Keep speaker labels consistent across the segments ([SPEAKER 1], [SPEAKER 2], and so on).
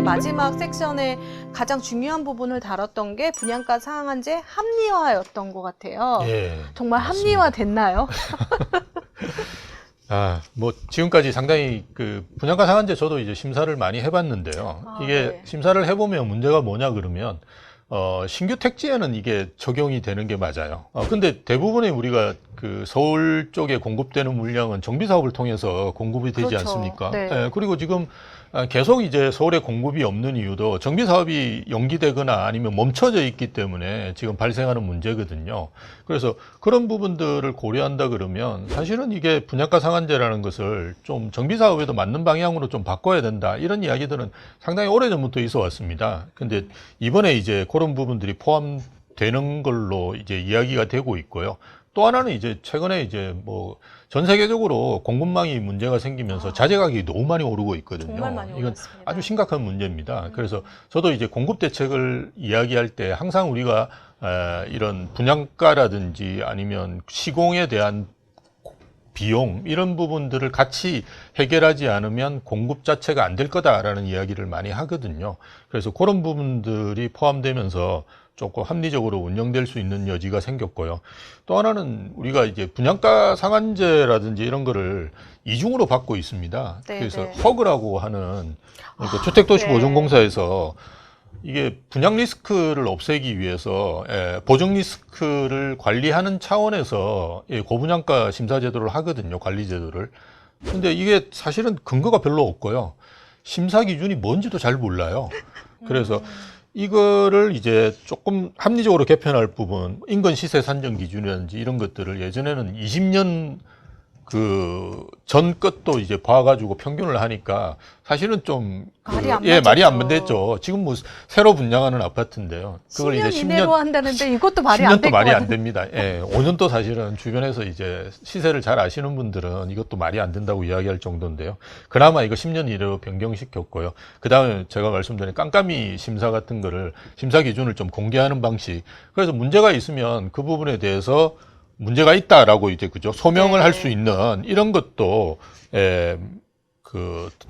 [SPEAKER 1] 마지막 섹션에 가장 중요한 부분을 다뤘던 게 분양가 상한제 합리화였던 것 같아요.
[SPEAKER 2] 예,
[SPEAKER 1] 정말
[SPEAKER 2] 맞습니다.
[SPEAKER 1] 합리화 됐나요?
[SPEAKER 2] 뭐 지금까지 상당히 그 분양가 상한제 저도 이제 심사를 많이 해봤는데요. 이게
[SPEAKER 1] 네.
[SPEAKER 2] 심사를 해보면 문제가 뭐냐 그러면 신규 택지에는 이게 적용이 되는 게 맞아요. 근데 대부분의 우리가 그 서울 쪽에 공급되는 물량은 정비 사업을 통해서 공급이 되지
[SPEAKER 1] 그렇죠.
[SPEAKER 2] 않습니까?
[SPEAKER 1] 네.
[SPEAKER 2] 예, 그리고 지금 계속 이제 서울에 공급이 없는 이유도 정비 사업이 연기되거나 아니면 멈춰져 있기 때문에 지금 발생하는 문제거든요. 그래서 그런 부분들을 고려한다 그러면 사실은 이게 분양가 상한제라는 것을 좀 정비 사업에도 맞는 방향으로 좀 바꿔야 된다. 이런 이야기들은 상당히 오래전부터 있어 왔습니다. 근데 이번에 이제 그런 부분들이 포함되는 걸로 이제 이야기가 되고 있고요. 또 하나는 이제 최근에 이제 뭐 전 세계적으로 공급망이 문제가 생기면서 자재 가격이 너무 많이 오르고 있거든요.
[SPEAKER 1] 정말 많이
[SPEAKER 2] 이건
[SPEAKER 1] 올랐습니다.
[SPEAKER 2] 아주 심각한 문제입니다. 그래서 저도 이제 공급 대책을 이야기할 때 항상 우리가 이런 분양가라든지 아니면 시공에 대한 비용 이런 부분들을 같이 해결하지 않으면 공급 자체가 안 될 거다라는 이야기를 많이 하거든요. 그래서 그런 부분들이 포함되면서 조금 합리적으로 운영될 수 있는 여지가 생겼고요. 또 하나는 우리가 이제 분양가 상한제라든지 이런 거를 이중으로 받고 있습니다.
[SPEAKER 1] 네,
[SPEAKER 2] 그래서
[SPEAKER 1] 네.
[SPEAKER 2] 허그라고 하는 그러니까 주택도시보존공사에서
[SPEAKER 1] 네.
[SPEAKER 2] 이게 분양 리스크를 없애기 위해서 보증 리스크를 관리하는 차원에서 고분양가 심사 제도를 하거든요. 관리 제도를. 근데 이게 사실은 근거가 별로 없고요. 심사 기준이 뭔지도 잘 몰라요. 그래서 이거를 이제 조금 합리적으로 개편할 부분, 인근 시세 산정 기준이라든지 이런 것들을 예전에는 20년 그 전 것도 이제 봐가지고 평균을 하니까 사실은 좀
[SPEAKER 1] 말이 안
[SPEAKER 2] 말이 안
[SPEAKER 1] 맞았죠.
[SPEAKER 2] 됐죠. 지금 뭐 새로 분양하는 아파트인데요.
[SPEAKER 1] 10년 이내로 한다는데 이것도 말이 안
[SPEAKER 2] 10년도
[SPEAKER 1] 될 것
[SPEAKER 2] 말이 안
[SPEAKER 1] 같아요.
[SPEAKER 2] 됩니다. 5년도 사실은 주변에서 이제 시세를 잘 아시는 분들은 이것도 말이 안 된다고 이야기할 정도인데요. 그나마 이거 10년 이내로 변경시켰고요. 그 다음에 제가 말씀드린 깜깜이 심사 같은 거를 심사 기준을 좀 공개하는 방식. 그래서 문제가 있으면 그 부분에 대해서 문제가 있다라고 이제 그죠 소명을
[SPEAKER 1] 네.
[SPEAKER 2] 할 수 있는 이런 것도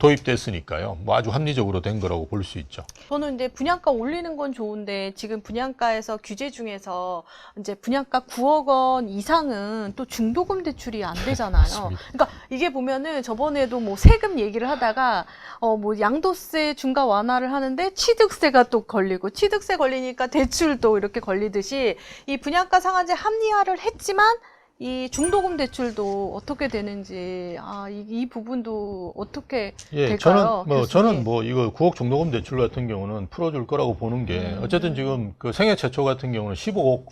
[SPEAKER 2] 도입됐으니까요. 뭐 아주 합리적으로 된 거라고 볼 수 있죠.
[SPEAKER 1] 저는 이제 분양가 올리는 건 좋은데 지금 분양가에서 규제 중에서 이제 분양가 9억 원 이상은 또 중도금 대출이 안 되잖아요.
[SPEAKER 2] 맞습니다.
[SPEAKER 1] 그러니까 이게 보면은 저번에도 뭐 세금 얘기를 하다가 뭐 양도세 중과 완화를 하는데 취득세가 또 걸리고 취득세 걸리니까 대출도 이렇게 걸리듯이 이 분양가 상한제 합리화를 했지만 이 중도금 대출도 어떻게 되는지 이 부분도 어떻게 될까요?
[SPEAKER 2] 저는 뭐 이거 9억 중도금 대출 같은 경우는 풀어줄 거라고 보는 게 어쨌든 지금 그 생애 최초 같은 경우는 15억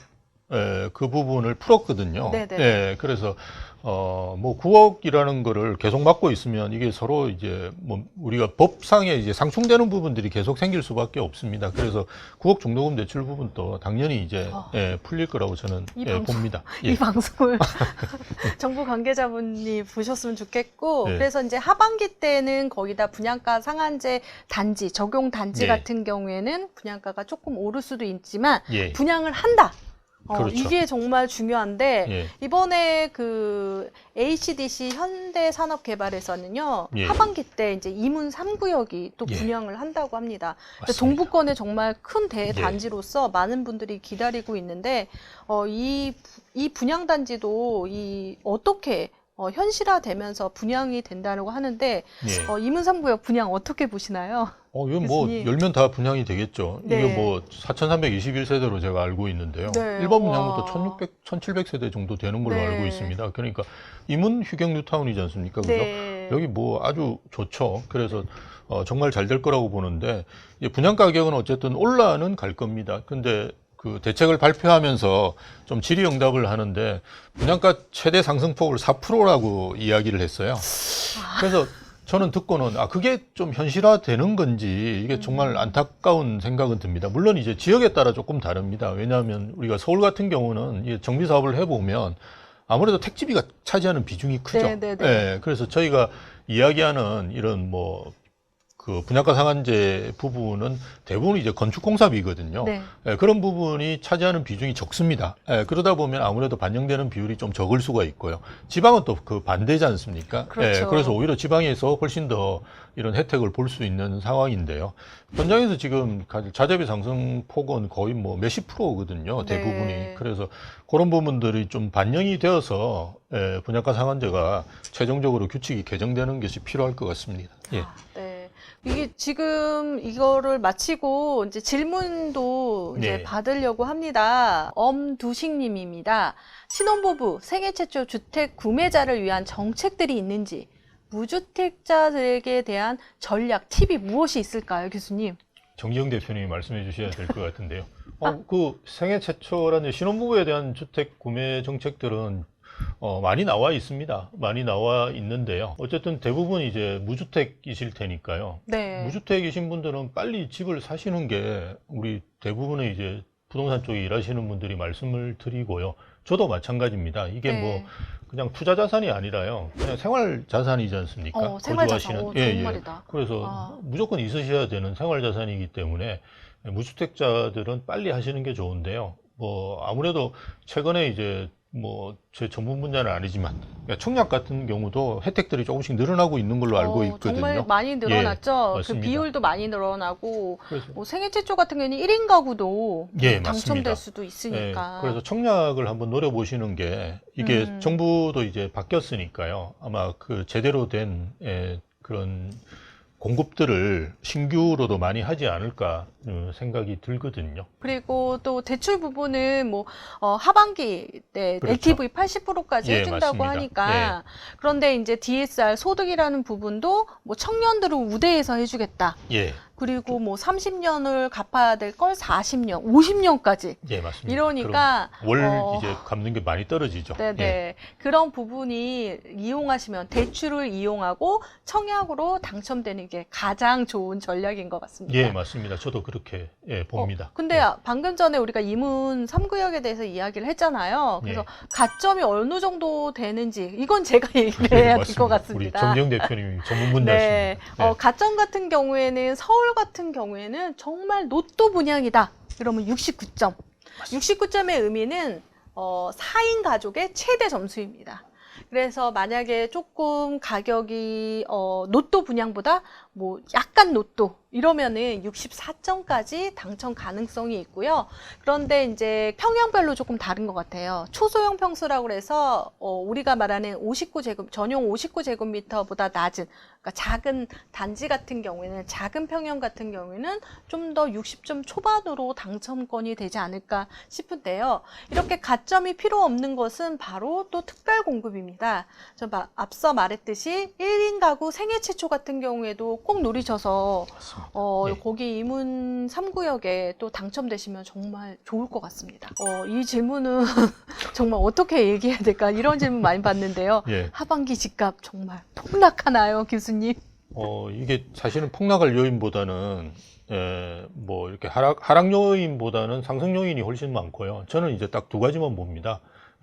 [SPEAKER 2] 그 부분을 풀었거든요.
[SPEAKER 1] 네네.
[SPEAKER 2] 그래서 뭐 9억이라는 거를 계속 막고 있으면 이게 서로 이제 뭐 우리가 법상에 이제 상충되는 부분들이 계속 생길 수밖에 없습니다. 그래서 9억 중도금 대출 부분도 당연히 이제 풀릴 거라고 저는 봅니다.
[SPEAKER 1] 이 방송을 정부 관계자분이 보셨으면 좋겠고 그래서 이제 하반기 때는 거의 다 분양가 상한제 단지 적용 단지 같은 경우에는 분양가가 조금 오를 수도 있지만 분양을 한다.
[SPEAKER 2] 그렇죠.
[SPEAKER 1] 이게 정말 중요한데 이번에 그 HDC 현대산업개발에서는요 하반기 때 이제 이문 3구역이 또 분양을 한다고 합니다. 동부권의 정말 큰 대단지로서 많은 분들이 기다리고 있는데 이 분양 단지도 어떻게 현실화되면서 분양이 된다고 하는데 이문 3구역 분양 어떻게 보시나요?
[SPEAKER 2] 이건 뭐 열면 다 분양이 되겠죠. 이게 뭐 4,321세대로 제가 알고 있는데요. 일반 분양부터 1,600, 1,700세대 정도 되는 걸로 알고 있습니다. 그러니까 이문 휴경 뉴타운이지 않습니까? 그죠? 여기 뭐 아주 좋죠. 그래서 정말 잘 될 거라고 보는데 분양 가격은 어쨌든 올라는 갈 겁니다. 근데 그 대책을 발표하면서 좀 질의응답을 하는데 분양가 최대 상승폭을 4%라고 이야기를 했어요. 그래서 저는 듣고는 그게 좀 현실화되는 건지 이게 정말 안타까운 생각은 듭니다. 물론 이제 지역에 따라 조금 다릅니다. 왜냐하면 우리가 서울 같은 경우는 정비 사업을 해보면 아무래도 택지비가 차지하는 비중이 크죠. 그래서 저희가 이야기하는 이런 그 분양가 상한제 부분은 대부분 이제 건축공사비거든요.
[SPEAKER 1] 네.
[SPEAKER 2] 예, 그런 부분이 차지하는 비중이 적습니다. 예, 그러다 보면 아무래도 반영되는 비율이 좀 적을 수가 있고요. 지방은 또 그 반대지 않습니까?
[SPEAKER 1] 그렇죠.
[SPEAKER 2] 예, 그래서 오히려 지방에서 훨씬 더 이런 혜택을 볼 수 있는 상황인데요. 현장에서 지금 자재비 상승 폭은 거의 뭐 몇십 프로거든요. 대부분이.
[SPEAKER 1] 네.
[SPEAKER 2] 그래서 그런 부분들이 좀 반영이 되어서 예, 분양가 상한제가 최종적으로 규칙이 개정되는 것이 필요할 것 같습니다. 예.
[SPEAKER 1] 네. 이게 지금 이거를 마치고 이제 질문도 이제
[SPEAKER 2] 네.
[SPEAKER 1] 받으려고 합니다. 엄두식님입니다. 신혼부부 생애 최초 주택 구매자를 위한 정책들이 있는지, 무주택자들에게 대한 전략, 팁이 무엇이 있을까요, 교수님?
[SPEAKER 2] 정지영 대표님이 말씀해 주셔야 될 것 같은데요. 그 생애 최초라는 신혼부부에 대한 주택 구매 정책들은 많이 나와 있습니다. 많이 나와 있는데요. 어쨌든 대부분 이제 무주택이실 테니까요.
[SPEAKER 1] 네.
[SPEAKER 2] 무주택이신 분들은 빨리 집을 사시는 게 우리 대부분의 이제 부동산 쪽에 일하시는 분들이 말씀을 드리고요. 저도 마찬가지입니다. 이게
[SPEAKER 1] 네.
[SPEAKER 2] 뭐 그냥 투자 자산이 아니라요. 그냥 생활 자산이지 않습니까?
[SPEAKER 1] 생활 자산.
[SPEAKER 2] 거주하시는.
[SPEAKER 1] 좋은 말이다.
[SPEAKER 2] 그래서 무조건 있으셔야 되는 생활 자산이기 때문에 무주택자들은 빨리 하시는 게 좋은데요. 뭐 아무래도 최근에 이제 뭐 제 전문 분야는 아니지만 그러니까 청약 같은 경우도 혜택들이 조금씩 늘어나고 있는 걸로 알고 있거든요.
[SPEAKER 1] 정말 많이 늘어났죠. 그
[SPEAKER 2] 맞습니다.
[SPEAKER 1] 비율도 많이 늘어나고
[SPEAKER 2] 그래서,
[SPEAKER 1] 뭐 생애 최초 같은 경우에는 1인 가구도 당첨될
[SPEAKER 2] 맞습니다.
[SPEAKER 1] 수도 있으니까.
[SPEAKER 2] 그래서 청약을 한번 노려보시는 게 이게 정부도 이제 바뀌었으니까요. 아마 그 제대로 된 그런 공급들을 신규로도 많이 하지 않을까 생각이 들거든요.
[SPEAKER 1] 그리고 또 대출 부분은 뭐 하반기 때
[SPEAKER 2] 그렇죠.
[SPEAKER 1] LTV 80%까지 해준다고
[SPEAKER 2] 맞습니다.
[SPEAKER 1] 하니까 그런데 이제 DSR 소득이라는 부분도 뭐 청년들을 우대해서 해주겠다.
[SPEAKER 2] 예.
[SPEAKER 1] 그리고 뭐 30년을 갚아야 될 걸 40년, 50년까지.
[SPEAKER 2] 예, 맞습니다.
[SPEAKER 1] 이러니까
[SPEAKER 2] 월 이제 갚는 게 많이 떨어지죠.
[SPEAKER 1] 네네.
[SPEAKER 2] 예.
[SPEAKER 1] 그런 부분이 이용하시면 대출을 이용하고 청약으로 당첨되는 게 가장 좋은 전략인 것 같습니다.
[SPEAKER 2] 예, 맞습니다. 저도 그렇게 봅니다.
[SPEAKER 1] 근데 방금 전에 우리가 이문 3구역에 대해서 이야기를 했잖아요. 그래서 가점이 어느 정도 되는지 이건 제가 얘기를 해야 될 것 같습니다.
[SPEAKER 2] 우리 정지영 대표님이 전문 분야십니다.
[SPEAKER 1] 네. 가점 같은 경우에는 서울 같은 경우에는 정말 로또 분양이다. 그러면 69점. 69점의 의미는 4인 가족의 최대 점수입니다. 그래서 만약에 조금 가격이 로또 분양보다 뭐 약간 로또 이러면은 64점까지 당첨 가능성이 있고요. 그런데 이제 평형별로 조금 다른 것 같아요. 초소형 평수라고 해서 우리가 말하는 59제곱 전용 59제곱미터보다 낮은 그러니까 작은 단지 같은 경우에는 작은 평형 같은 경우에는 좀 더 60점 초반으로 당첨권이 되지 않을까 싶은데요. 이렇게 가점이 필요 없는 것은 바로 또 특별 공급입니다. 저 앞서 말했듯이 1인 가구 생애 최초 같은 경우에도 꼭 노리셔서
[SPEAKER 2] 네.
[SPEAKER 1] 거기 이문 3구역에 또 당첨되시면 정말 좋을 것 같습니다. 이 질문은 정말 어떻게 얘기해야 될까 이런 질문 많이 받는데요.
[SPEAKER 2] 예.
[SPEAKER 1] 하반기 집값 정말 폭락하나요, 교수님?
[SPEAKER 2] 이게 사실은 폭락할 요인보다는 뭐 이렇게 하락 요인보다는 상승 요인이 훨씬 많고요. 저는 이제 딱 두 가지만 봅니다.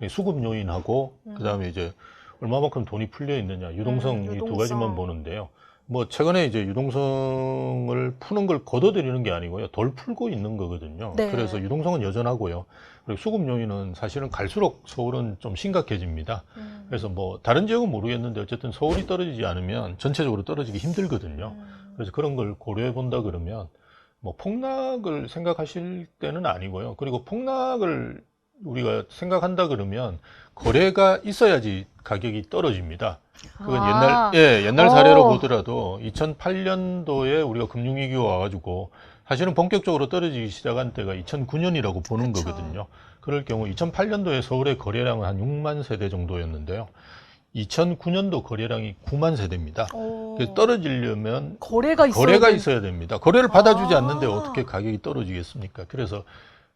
[SPEAKER 2] 수급 요인하고 그다음에 이제 얼마만큼 돈이 풀려 있느냐 유동성 이 두 가지만 보는데요. 뭐 최근에 이제 유동성을 푸는 걸 걷어들이는 게 아니고요. 덜 풀고 있는 거거든요.
[SPEAKER 1] 네.
[SPEAKER 2] 그래서 유동성은 여전하고요. 그리고 수급 요인은 사실은 갈수록 서울은 좀 심각해집니다. 그래서 뭐 다른 지역은 모르겠는데 어쨌든 서울이 떨어지지 않으면 전체적으로 떨어지기 힘들거든요. 그래서 그런 걸 고려해 본다 그러면 뭐 폭락을 생각하실 때는 아니고요. 그리고 폭락을 우리가 생각한다 그러면 거래가 있어야지 가격이 떨어집니다. 그건 옛날 사례로 보더라도 2008년도에 우리가 금융위기가 와가지고 사실은 본격적으로 떨어지기 시작한 때가 2009년이라고 보는
[SPEAKER 1] 그쵸.
[SPEAKER 2] 거거든요. 그럴 경우 2008년도에 서울의 거래량은 한 6만 세대 정도였는데요. 2009년도 거래량이 9만 세대입니다. 그래서 떨어지려면 거래가 있어야 됩니다. 거래를 받아주지 않는데 어떻게 가격이 떨어지겠습니까? 그래서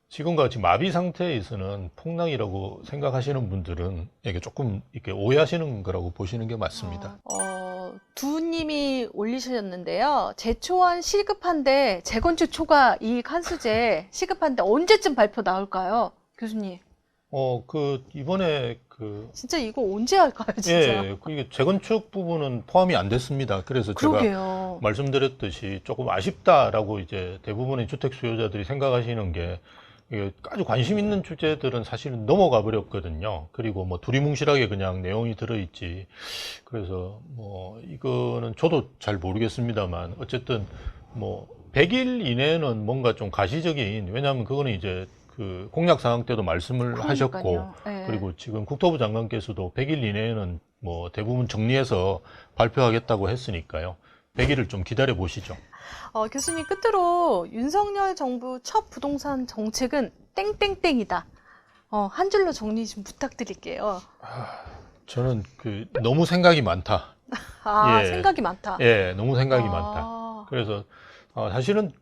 [SPEAKER 2] 지금과 같이 마비 상태에서는 폭락이라고 생각하시는 분들은 이게 조금 이렇게 오해하시는 거라고 보시는 게 맞습니다.
[SPEAKER 1] 두님이 올리셨는데요. 제초안 시급한데 재건축 초과 이익 환수제 시급한데 언제쯤 발표 나올까요, 교수님?
[SPEAKER 2] 이번에
[SPEAKER 1] 진짜 이거 언제 할까요, 진짜?
[SPEAKER 2] 이게 재건축 부분은 포함이 안 됐습니다. 그래서
[SPEAKER 1] 그러게요.
[SPEAKER 2] 말씀드렸듯이 조금 아쉽다라고 이제 대부분의 주택 수요자들이 생각하시는 게 이게 아주 관심 있는 주제들은 사실은 넘어가 버렸거든요. 그리고 뭐 두리뭉실하게 그냥 내용이 들어있지. 그래서 뭐 이거는 저도 잘 모르겠습니다만 어쨌든 뭐 100일 이내는 뭔가 좀 가시적인, 왜냐하면 그거는 이제 그 공약 상황 때도 말씀을
[SPEAKER 1] 그러니까요.
[SPEAKER 2] 하셨고,
[SPEAKER 1] 네.
[SPEAKER 2] 그리고 지금 국토부 장관께서도 100일 이내에는 뭐 대부분 정리해서 발표하겠다고 했으니까요. 100일을 좀 기다려 보시죠.
[SPEAKER 1] 교수님 끝으로 윤석열 정부 첫 부동산 정책은 땡땡땡이다. 한 줄로 정리 좀 부탁드릴게요.
[SPEAKER 2] 저는 너무 생각이 많다. 예.
[SPEAKER 1] 생각이 많다.
[SPEAKER 2] 예, 너무 생각이 많다. 그래서 사실은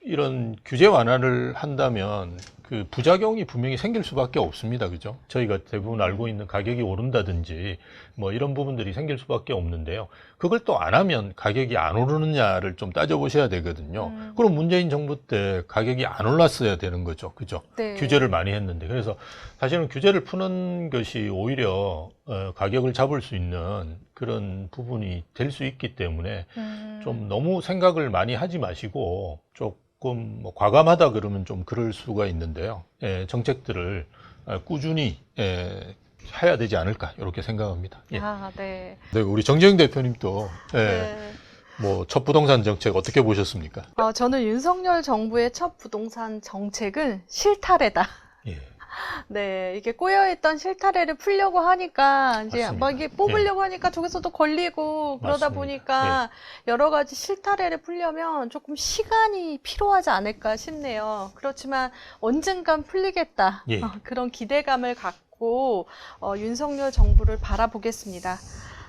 [SPEAKER 2] 이런 규제 완화를 한다면 그 부작용이 분명히 생길 수밖에 없습니다. 그죠? 저희가 대부분 알고 있는 가격이 오른다든지 뭐 이런 부분들이 생길 수밖에 없는데요. 그걸 또 안 하면 가격이 안 오르느냐를 좀 따져보셔야 되거든요. 그럼 문재인 정부 때 가격이 안 올랐어야 되는 거죠. 그죠?
[SPEAKER 1] 네.
[SPEAKER 2] 규제를 많이 했는데. 그래서 사실은 규제를 푸는 것이 오히려 가격을 잡을 수 있는 그런 부분이 될 수 있기 때문에 좀 너무 생각을 많이 하지 마시고 조금 뭐 과감하다 그러면 좀 그럴 수가 있는데요. 정책들을 꾸준히 해야 되지 않을까 이렇게 생각합니다. 예.
[SPEAKER 1] 네.
[SPEAKER 2] 네, 우리 정재영 대표님도
[SPEAKER 1] 네.
[SPEAKER 2] 뭐 첫 부동산 정책 어떻게 보셨습니까?
[SPEAKER 1] 저는 윤석열 정부의 첫 부동산 정책은 실타래다.
[SPEAKER 2] 예.
[SPEAKER 1] 네, 이게 꼬여있던 실타래를 풀려고 하니까 이제
[SPEAKER 2] 맞습니다.
[SPEAKER 1] 막 이게 뽑으려고 하니까 저기서도 걸리고 그러다
[SPEAKER 2] 맞습니다.
[SPEAKER 1] 보니까 여러 가지 실타래를 풀려면 조금 시간이 필요하지 않을까 싶네요. 그렇지만 언젠간 풀리겠다.
[SPEAKER 2] 예.
[SPEAKER 1] 그런 기대감을 갖고 윤석열 정부를 바라보겠습니다.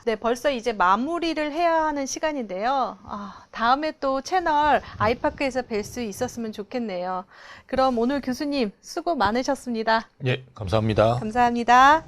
[SPEAKER 1] 네, 벌써 이제 마무리를 해야 하는 시간인데요. 다음에 또 채널 아이파크에서 뵐 수 있었으면 좋겠네요. 그럼 오늘 교수님 수고 많으셨습니다.
[SPEAKER 2] 예, 감사합니다.
[SPEAKER 1] 감사합니다.